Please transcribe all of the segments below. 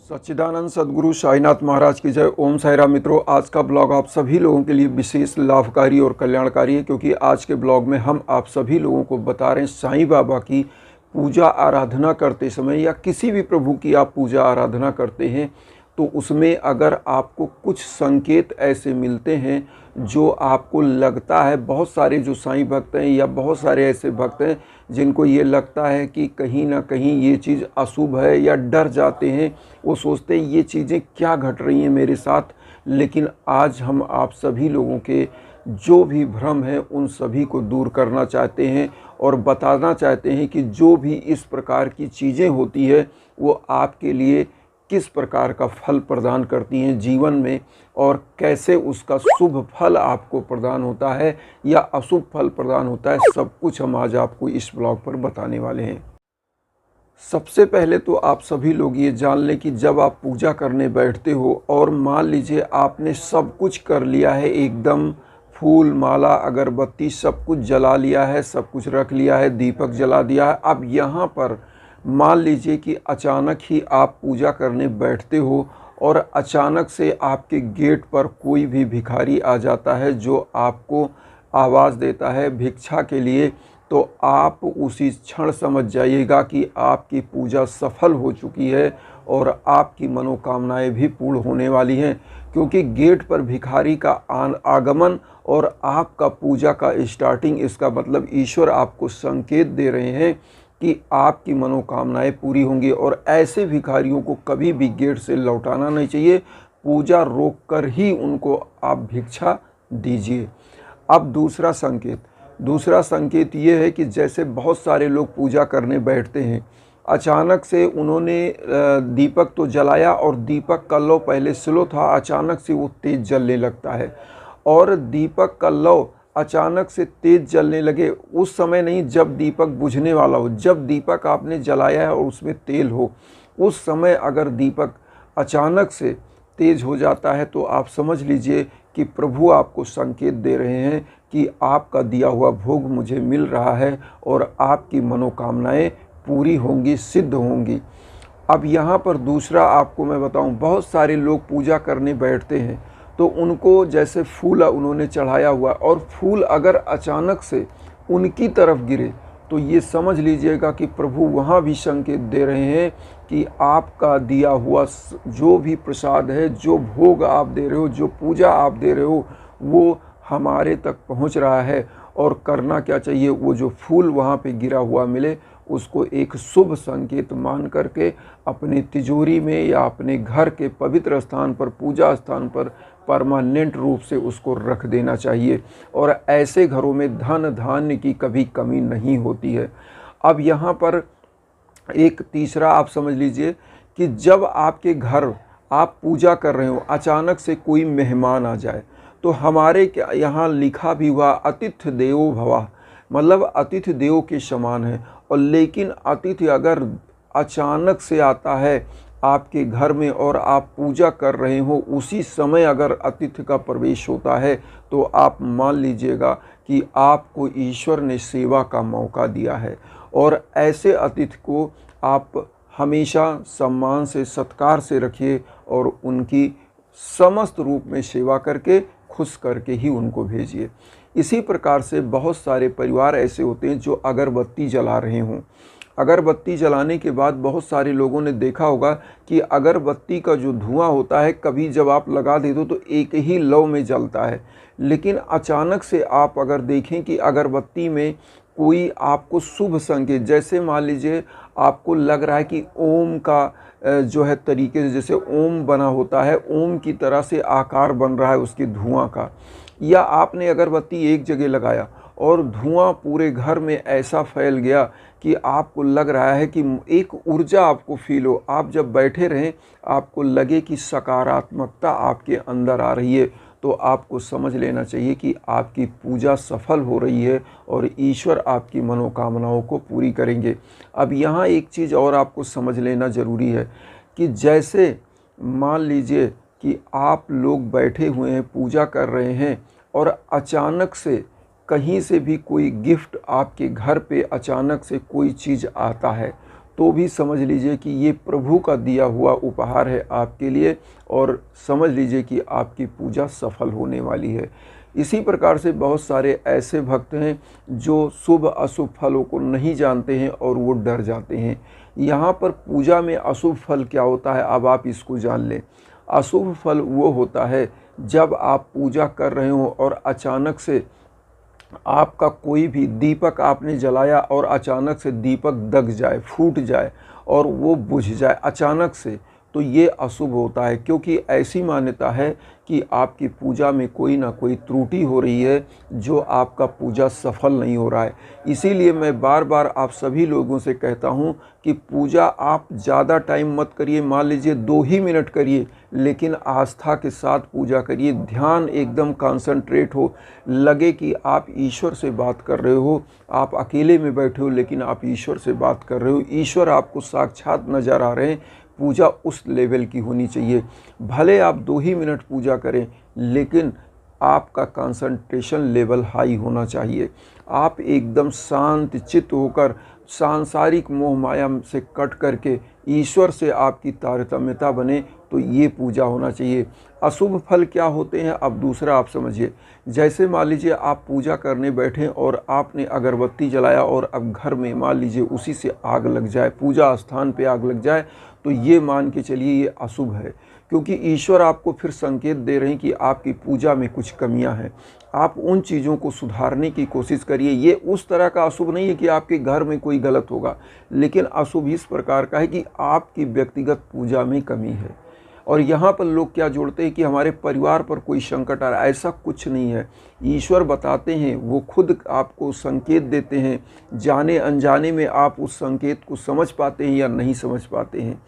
सच्चिदानंद सद्गुरु साईनाथ महाराज की जय। ओम साई राम। मित्रों, आज का ब्लॉग आप सभी लोगों के लिए विशेष लाभकारी और कल्याणकारी है, क्योंकि आज के ब्लॉग में हम आप सभी लोगों को बता रहे हैं साईं बाबा की पूजा आराधना करते समय या किसी भी प्रभु की आप पूजा आराधना करते हैं तो उसमें अगर आपको कुछ संकेत ऐसे मिलते हैं जो आपको लगता है, बहुत सारे जो साईं भक्त हैं या बहुत सारे ऐसे भक्त हैं जिनको ये लगता है कि कहीं ना कहीं ये चीज़ अशुभ है या डर जाते हैं, वो सोचते हैं ये चीज़ें क्या घट रही हैं मेरे साथ। लेकिन आज हम आप सभी लोगों के जो भी भ्रम है उन सभी को दूर करना चाहते हैं और बताना चाहते हैं कि जो भी इस प्रकार की चीज़ें होती है वो आपके लिए किस प्रकार का फल प्रदान करती हैं जीवन में और कैसे उसका शुभ फल आपको प्रदान होता है या अशुभ फल प्रदान होता है, सब कुछ हम आज आपको इस ब्लॉग पर बताने वाले हैं। सबसे पहले तो आप सभी लोग ये जान लें कि जब आप पूजा करने बैठते हो और मान लीजिए आपने सब कुछ कर लिया है, एकदम फूल माला अगरबत्ती सब कुछ जला लिया है, सब कुछ रख लिया है, दीपक जला दिया है। अब यहाँ पर मान लीजिए कि अचानक ही आप पूजा करने बैठते हो और अचानक से आपके गेट पर कोई भी भिखारी आ जाता है जो आपको आवाज़ देता है भिक्षा के लिए, तो आप उसी क्षण समझ जाइएगा कि आपकी पूजा सफल हो चुकी है और आपकी मनोकामनाएं भी पूर्ण होने वाली हैं। क्योंकि गेट पर भिखारी का आगमन और आपका पूजा का स्टार्टिंग, इसका मतलब ईश्वर आपको संकेत दे रहे हैं कि आपकी मनोकामनाएं पूरी होंगी। और ऐसे भिखारियों को कभी भी गेट से लौटाना नहीं चाहिए, पूजा रोक कर ही उनको आप भिक्षा दीजिए। अब दूसरा संकेत ये है कि जैसे बहुत सारे लोग पूजा करने बैठते हैं, अचानक से उन्होंने दीपक तो जलाया और दीपक का लौ पहले स्लो था, अचानक से वो तेज जलने लगता है और दीपक का लौ अचानक से तेज जलने लगे। उस समय नहीं जब दीपक बुझने वाला हो, जब दीपक आपने जलाया है और उसमें तेल हो, उस समय अगर दीपक अचानक से तेज हो जाता है तो आप समझ लीजिए कि प्रभु आपको संकेत दे रहे हैं कि आपका दिया हुआ भोग मुझे मिल रहा है और आपकी मनोकामनाएं पूरी होंगी, सिद्ध होंगी। अब यहाँ पर दूसरा आपको मैं बताऊँ, बहुत सारे लोग पूजा करने बैठते हैं तो उनको जैसे फूल उन्होंने चढ़ाया हुआ और फूल अगर अचानक से उनकी तरफ गिरे तो ये समझ लीजिएगा कि प्रभु वहाँ भी संकेत दे रहे हैं कि आपका दिया हुआ जो भी प्रसाद है, जो भोग आप दे रहे हो, जो पूजा आप दे रहे हो, वो हमारे तक पहुँच रहा है। और करना क्या चाहिए, वो जो फूल वहाँ पे गिरा हुआ मिले उसको एक शुभ संकेत मान करके अपने तिजोरी में या अपने घर के पवित्र स्थान पर, पूजा स्थान पर परमानेंट रूप से उसको रख देना चाहिए। और ऐसे घरों में धन धान्य की कभी कमी नहीं होती है। अब यहाँ पर एक तीसरा आप समझ लीजिए कि जब आपके घर आप पूजा कर रहे हो, अचानक से कोई मेहमान आ जाए, तो हमारे यहाँ लिखा भी हुआ अतिथि देवो भव, मतलब अतिथि देव के समान है। और लेकिन अतिथि अगर अचानक से आता है आपके घर में और आप पूजा कर रहे हो, उसी समय अगर अतिथि का प्रवेश होता है तो आप मान लीजिएगा कि आपको ईश्वर ने सेवा का मौका दिया है। और ऐसे अतिथि को आप हमेशा सम्मान से, सत्कार से रखिए और उनकी समस्त रूप में सेवा करके, खुश करके ही उनको भेजिए। इसी प्रकार से बहुत सारे परिवार ऐसे होते हैं जो अगरबत्ती जला रहे हों। अगरबत्ती जलाने के बाद बहुत सारे लोगों ने देखा होगा कि अगरबत्ती का जो धुआं होता है, कभी जब आप लगा देते हो तो एक ही लौ में जलता है। लेकिन अचानक से आप अगर देखें कि अगरबत्ती में कोई आपको शुभ संकेत, जैसे मान लीजिए आपको लग रहा है कि ओम का जो है तरीके से, जैसे ओम बना होता है, ओम की तरह से आकार बन रहा है उसके धुआं का, या आपने अगरबत्ती एक जगह लगाया और धुआं पूरे घर में ऐसा फैल गया कि आपको लग रहा है कि एक ऊर्जा आपको फील हो, आप जब बैठे रहें आपको लगे कि सकारात्मकता आपके अंदर आ रही है, तो आपको समझ लेना चाहिए कि आपकी पूजा सफल हो रही है और ईश्वर आपकी मनोकामनाओं को पूरी करेंगे। अब यहाँ एक चीज़ और आपको समझ लेना ज़रूरी है कि जैसे मान लीजिए कि आप लोग बैठे हुए हैं, पूजा कर रहे हैं और अचानक से कहीं से भी कोई गिफ्ट आपके घर पे अचानक से कोई चीज़ आता है, तो भी समझ लीजिए कि ये प्रभु का दिया हुआ उपहार है आपके लिए, और समझ लीजिए कि आपकी पूजा सफल होने वाली है। इसी प्रकार से बहुत सारे ऐसे भक्त हैं जो शुभ अशुभ फलों को नहीं जानते हैं और वो डर जाते हैं। यहाँ पर पूजा में अशुभ फल क्या होता है, अब आप इसको जान लें। अशुभ फल वो होता है जब आप पूजा कर रहे हो और अचानक से आपका कोई भी दीपक आपने जलाया और अचानक से दीपक दग जाए, फूट जाए और वो बुझ जाए अचानक से, तो ये अशुभ होता है, क्योंकि ऐसी मान्यता है कि आपकी पूजा में कोई ना कोई त्रुटि हो रही है, जो आपका पूजा सफल नहीं हो रहा है। इसीलिए मैं बार बार आप सभी लोगों से कहता हूँ कि पूजा आप ज़्यादा टाइम मत करिए, मान लीजिए 2 ही मिनट करिए, लेकिन आस्था के साथ पूजा करिए। ध्यान एकदम कंसंट्रेट हो, लगे कि आप ईश्वर से बात कर रहे हो, आप अकेले में बैठे हो लेकिन आप ईश्वर से बात कर रहे हो, ईश्वर आपको साक्षात नज़र आ रहे हैं। पूजा उस लेवल की होनी चाहिए। भले आप 2 ही मिनट पूजा करें, लेकिन आपका कंसंट्रेशन लेवल हाई होना चाहिए। आप एकदम शांत चित्त होकर सांसारिक मोह माया से कट करके ईश्वर से आपकी तारतम्यता बने, तो ये पूजा होना चाहिए। अशुभ फल क्या होते हैं, अब दूसरा आप समझिए। जैसे मान लीजिए आप पूजा करने बैठे और आपने अगरबत्ती जलाया और अब घर में मान लीजिए उसी से आग लग जाए, पूजा स्थान पे आग लग जाए, तो ये मान के चलिए ये अशुभ है, क्योंकि ईश्वर आपको फिर संकेत दे रहे हैं कि आपकी पूजा में कुछ कमियां हैं। आप उन चीज़ों को सुधारने की कोशिश करिए। ये उस तरह का अशुभ नहीं है कि आपके घर में कोई गलत होगा, लेकिन अशुभ इस प्रकार का है कि आपकी व्यक्तिगत पूजा में कमी है। और यहाँ पर लोग क्या जोड़ते हैं कि हमारे परिवार पर कोई संकट आ रहा है, ऐसा कुछ नहीं है। ईश्वर बताते हैं, वो खुद आपको संकेत देते हैं, जाने अनजाने में आप उस संकेत को समझ पाते हैं या नहीं समझ पाते हैं।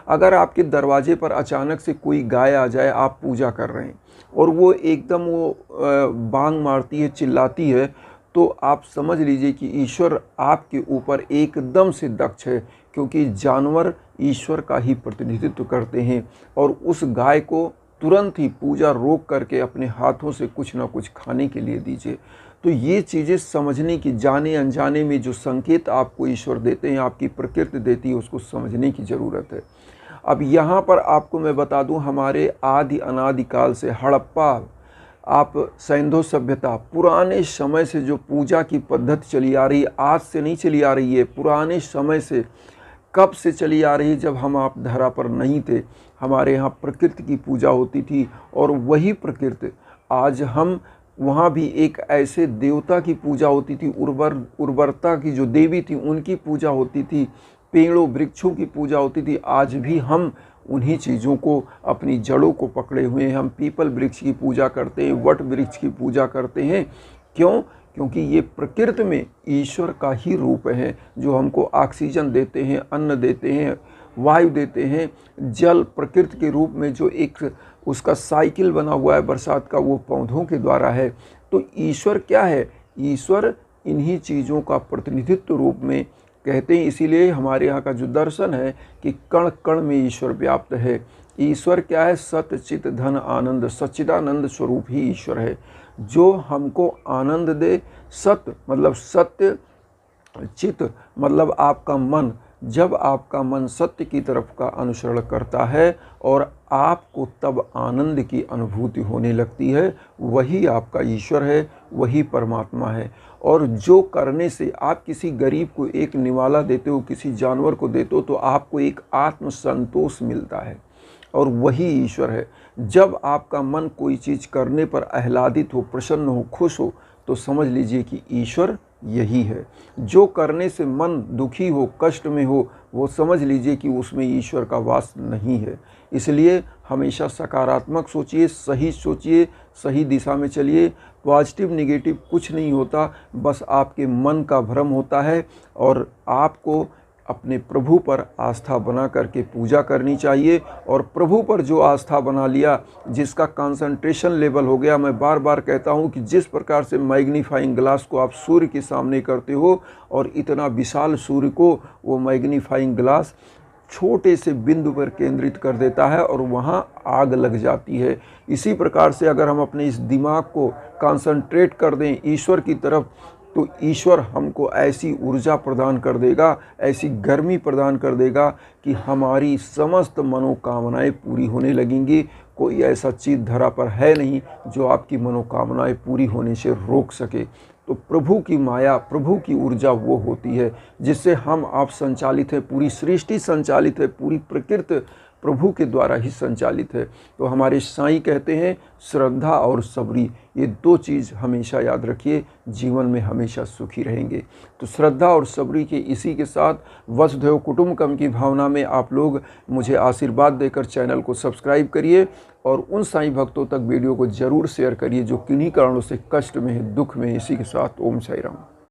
अगर आपके दरवाजे पर अचानक से कोई गाय आ जाए, आप पूजा कर रहे हैं और वो एकदम बांग मारती है, चिल्लाती है, तो आप समझ लीजिए कि ईश्वर आपके ऊपर एकदम से दक्ष है, क्योंकि जानवर ईश्वर का ही प्रतिनिधित्व करते हैं। और उस गाय को तुरंत ही पूजा रोक करके अपने हाथों से कुछ ना कुछ खाने के लिए दीजिए। तो ये चीज़ें समझने की, जाने अनजाने में जो संकेत आपको ईश्वर देते हैं, आपकी प्रकृति देती है, उसको समझने की ज़रूरत है। अब यहाँ पर आपको मैं बता दूँ, हमारे आदि अनादिकाल से हड़प्पा, आप सैंधो सभ्यता, पुराने समय से जो पूजा की पद्धति चली आ रही है, आज से नहीं चली आ रही है, पुराने समय से, कब से चली आ रही है, जब हम आप धरा पर नहीं थे, हमारे यहाँ प्रकृति की पूजा होती थी। और वही प्रकृति आज हम वहाँ भी एक ऐसे देवता की पूजा होती थी, उर्वरता की जो देवी थी उनकी पूजा होती थी, पेड़ों वृक्षों की पूजा होती थी। आज भी हम उन्हीं चीज़ों को, अपनी जड़ों को पकड़े हुए हैं। हम पीपल वृक्ष की पूजा करते हैं, वट वृक्ष की पूजा करते हैं। क्यों? क्योंकि ये प्रकृति में ईश्वर का ही रूप है, जो हमको ऑक्सीजन देते हैं, अन्न देते हैं, वायु देते हैं। जल प्रकृति के रूप में जो एक उसका साइकिल बना हुआ है बरसात का, वो पौधों के द्वारा है। तो ईश्वर क्या है? ईश्वर इन्हीं चीज़ों का प्रतिनिधित्व रूप में कहते हैं। इसीलिए हमारे यहाँ का जो दर्शन है कि कण कण में ईश्वर व्याप्त है। ईश्वर क्या है? सत्य चित धन आनंद, सच्चिदानंद स्वरूप ही ईश्वर है, जो हमको आनंद दे। सत्य मतलब सत्य, चित मतलब आपका मन। जब आपका मन सत्य की तरफ का अनुसरण करता है और आपको तब आनंद की अनुभूति होने लगती है, वही आपका ईश्वर है, वही परमात्मा है। और जो करने से आप किसी गरीब को एक निवाला देते हो, किसी जानवर को देते हो, तो आपको एक आत्म संतोष मिलता है, और वही ईश्वर है। जब आपका मन कोई चीज़ करने पर आह्लादित हो, प्रसन्न हो, खुश हो, तो समझ लीजिए कि ईश्वर यही है। जो करने से मन दुखी हो, कष्ट में हो, वो समझ लीजिए कि उसमें ईश्वर का वास नहीं है। इसलिए हमेशा सकारात्मक सोचिए, सही सोचिए, सही दिशा में चलिए। पॉजिटिव निगेटिव कुछ नहीं होता, बस आपके मन का भ्रम होता है। और आपको अपने प्रभु पर आस्था बना करके पूजा करनी चाहिए। और प्रभु पर जो आस्था बना लिया, जिसका कंसंट्रेशन लेवल हो गया, मैं बार बार कहता हूँ कि जिस प्रकार से मैग्नीफाइंग ग्लास को आप सूर्य के सामने करते हो, और इतना विशाल सूर्य को वो मैग्नीफाइंग ग्लास छोटे से बिंदु पर केंद्रित कर देता है और वहाँ आग लग जाती है। इसी प्रकार से अगर हम अपने इस दिमाग को कंसंट्रेट कर दें ईश्वर की तरफ, तो ईश्वर हमको ऐसी ऊर्जा प्रदान कर देगा, ऐसी गर्मी प्रदान कर देगा कि हमारी समस्त मनोकामनाएं पूरी होने लगेंगी। कोई ऐसा चीज़ धरा पर है नहीं जो आपकी मनोकामनाएं पूरी होने से रोक सके। तो प्रभु की माया, प्रभु की ऊर्जा वो होती है जिससे हम आप संचालित है, पूरी सृष्टि संचालित है, पूरी प्रकृति प्रभु के द्वारा ही संचालित है। तो हमारे साईं कहते हैं श्रद्धा और सबरी, ये दो चीज़ हमेशा याद रखिए, जीवन में हमेशा सुखी रहेंगे। तो श्रद्धा और सबरी के इसी के साथ वसुधैव कुटुंबकम की भावना में आप लोग मुझे आशीर्वाद देकर चैनल को सब्सक्राइब करिए और उन साईं भक्तों तक वीडियो को ज़रूर शेयर करिए जो किन्हीं कारणों से कष्ट में है, दुख में है। इसी के साथ ओम साई राम।